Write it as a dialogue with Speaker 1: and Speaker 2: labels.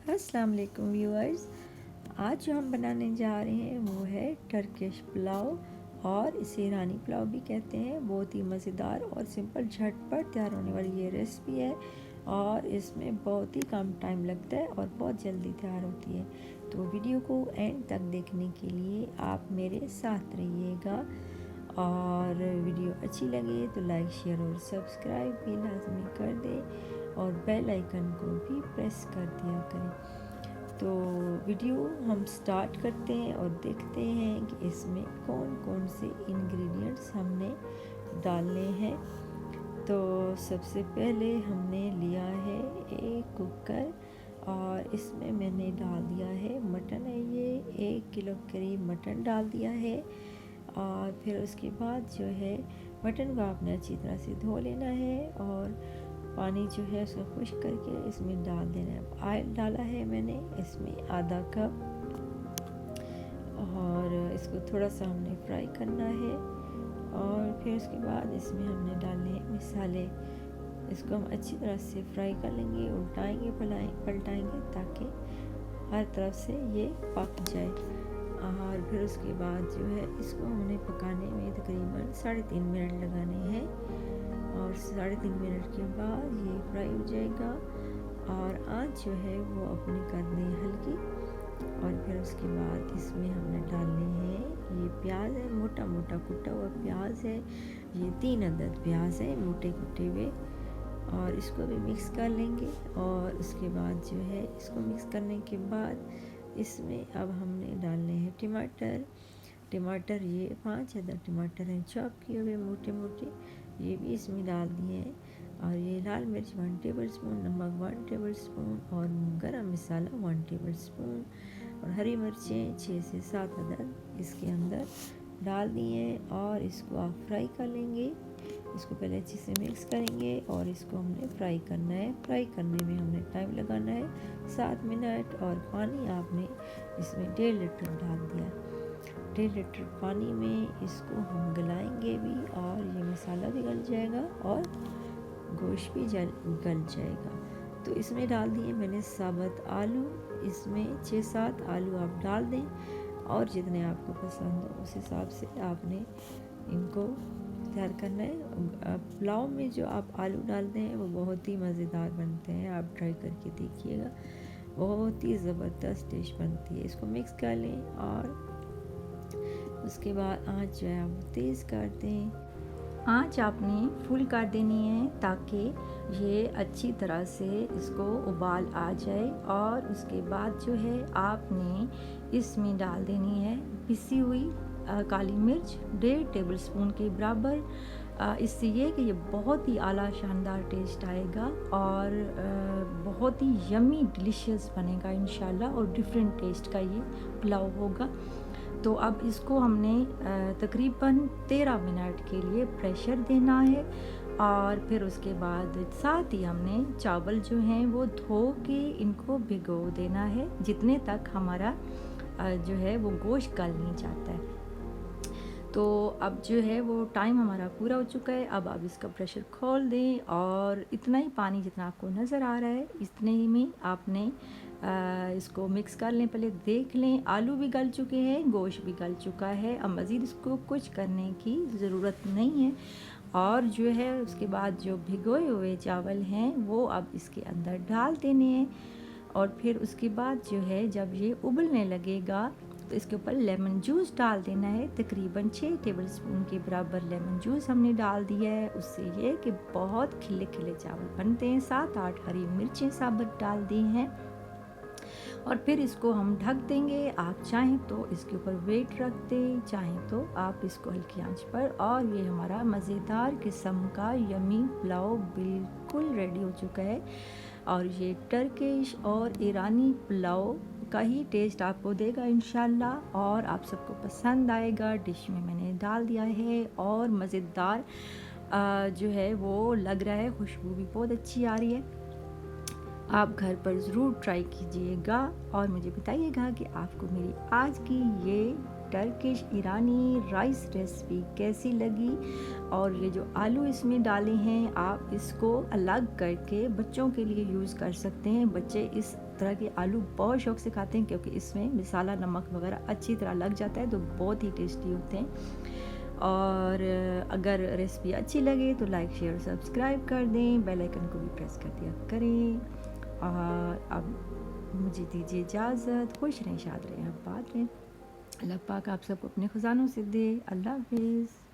Speaker 1: अस्सलाम वालेकुम व्यूअर्स। आज जो हम बनाने जा रहे हैं वो है टर्किश पुलाव और इसे ईरानी पुलाव भी कहते हैं। बहुत ही मज़ेदार और सिंपल झटपट तैयार होने वाली ये रेसिपी है और इसमें बहुत ही कम टाइम लगता है और बहुत जल्दी तैयार होती है। तो वीडियो को एंड तक देखने के लिए आप मेरे साथ रहिएगा और वीडियो अच्छी लगे तो लाइक शेयर और सब्सक्राइब भी लाजमी कर दें और बेल आइकन को भी प्रेस कर दिया करें। तो वीडियो हम स्टार्ट करते हैं और देखते हैं कि इसमें कौन कौन से इंग्रेडिएंट्स हमने डालने हैं। तो सबसे पहले हमने लिया है एक कुकर और इसमें मैंने डाल दिया है मटन है, ये 1 किलो करीब मटन डाल दिया है। और फिर उसके बाद जो है मटन को आपने अच्छी तरह से धो लेना है और पानी जो है उसको खुश करके इसमें डाल देना है। ऑयल डाला है मैंने इसमें आधा कप और इसको थोड़ा सा हमने फ्राई करना है और फिर उसके बाद इसमें हमने डालने हैं मसाले। इसको हम अच्छी तरह से फ्राई कर लेंगे, उल्टाएंगे पलटाएंगे ताकि हर तरफ से ये पक जाए। और फिर उसके बाद जो है इसको हमने पकाने में तकरीबन 3.5 मिनट लगाने हैं और 3.5 मिनट के बाद ये फ्राई हो जाएगा और आँच जो है वो अपनी कर दें हल्की। और फिर उसके बाद इसमें हमने डालने हैं ये प्याज है, मोटा मोटा कुटा हुआ प्याज है, ये 3 अदद प्याज है मोटे कुटे हुए और इसको भी मिक्स कर लेंगे। और उसके बाद जो है इसको मिक्स करने के बाद इसमें अब हमने डालने हैं टमाटर ये 5 अदद टमाटर हैं चॉप किए हुए मोटे मोटे, ये भी इसमें डाल दिए हैं। और ये लाल मिर्च 1 टेबल स्पून, नमक 1 टेबल स्पून और गरम मसाला 1 टेबल स्पून और हरी मिर्चें 6 से 7 अदद इसके अंदर डाल दिए हैं और इसको आप फ्राई कर लेंगे। इसको पहले अच्छे से मिक्स करेंगे और इसको हमने फ्राई करना है। फ्राई करने में हमने टाइम लगाना है 7 मिनट और पानी आपने इसमें 1.5 लीटर डाल दिया। 1.5 लीटर पानी में इसको हम गलाएंगे भी और ये मसाला भी गल जाएगा और गोश्त भी गल जाएगा। तो इसमें डाल दिए मैंने साबुत आलू, इसमें 6-7 आलू आप डाल दें और जितने आपको पसंद हो उस हिसाब से आपने इनको तैयार करना है। पुलाव में जो आप आलू डालते हैं वो बहुत ही मज़ेदार बनते हैं, आप ट्राई करके देखिएगा, बहुत ही ज़बरदस्त डिश बनती है। इसको मिक्स कर लें और उसके बाद आँच जो है आप तेज़ कर दें। आँच आपने फुल कर देनी है ताकि ये अच्छी तरह से इसको उबाल आ जाए। और उसके बाद जो है आपने इसमें डाल देनी है पिसी हुई काली मिर्च 1.5 टेबल स्पून के बराबर। इससे ये कि ये बहुत ही आला शानदार टेस्ट आएगा और बहुत ही यमी डिलीशियस बनेगा इंशाल्लाह और डिफरेंट टेस्ट का ये पुलाव होगा। तो अब इसको हमने तकरीबन 13 मिनट के लिए प्रेशर देना है और फिर उसके बाद साथ ही हमने चावल जो हैं वो धो के इनको भिगो देना है जितने तक हमारा जो है वो गोश्त गल नहीं जाता है। तो अब जो है वो टाइम हमारा पूरा हो चुका है। अब आप इसका प्रेशर खोल दें और इतना ही पानी जितना आपको नज़र आ रहा है इतने ही में आपने इसको मिक्स कर लें। पहले देख लें आलू भी गल चुके हैं, गोश्त भी गल चुका है। अब मज़ीद इसको कुछ करने की ज़रूरत नहीं है। और जो है उसके बाद जो भिगोए हुए चावल हैं वो अब इसके अंदर डाल देने हैं और फिर उसके बाद जो है जब ये उबलने लगेगा तो इसके ऊपर लेमन जूस डाल देना है। तकरीबन 6 टेबल स्पून के बराबर लेमन जूस हमने डाल दिया है। उससे ये कि बहुत खिले खिले चावल बनते हैं। 7-8 हरी मिर्चें साबुत डाल दी हैं और फिर इसको हम ढक देंगे। आप चाहें तो इसके ऊपर वेट रख दें, चाहें तो आप इसको हल्की आंच पर। और ये हमारा मज़ेदार किस्म का यमी पुलाव बिल्कुल रेडी हो चुका है और ये टर्किश और ईरानी पुलाव का ही टेस्ट आपको देगा इंशाल्लाह और आप सबको पसंद आएगा। डिश में मैंने डाल दिया है और मज़ेदार जो है वो लग रहा है, खुशबू भी बहुत अच्छी आ रही है। आप घर पर ज़रूर ट्राई कीजिएगा और मुझे बताइएगा कि आपको मेरी आज की ये
Speaker 2: टर्किश ईरानी राइस रेसिपी कैसी लगी। और ये जो आलू इसमें डाले हैं आप इसको अलग करके बच्चों के लिए यूज़ कर सकते हैं। बच्चे इस तरह के आलू बहुत शौक़ से खाते हैं क्योंकि इसमें मसाला नमक वगैरह अच्छी तरह लग जाता है, तो बहुत ही टेस्टी होते हैं। और अगर रेसिपी अच्छी लगे तो लाइक शेयर सब्सक्राइब कर दें, बेल आइकन को भी प्रेस कर दिया करें। और अब मुझे दीजिए इजाज़त। खुश रहें, शाद रहें, आबाद रहें। अल्लाह पाक आप सबको अपने ख़ज़ानों से दे। अल्लाह हाफ़िज़।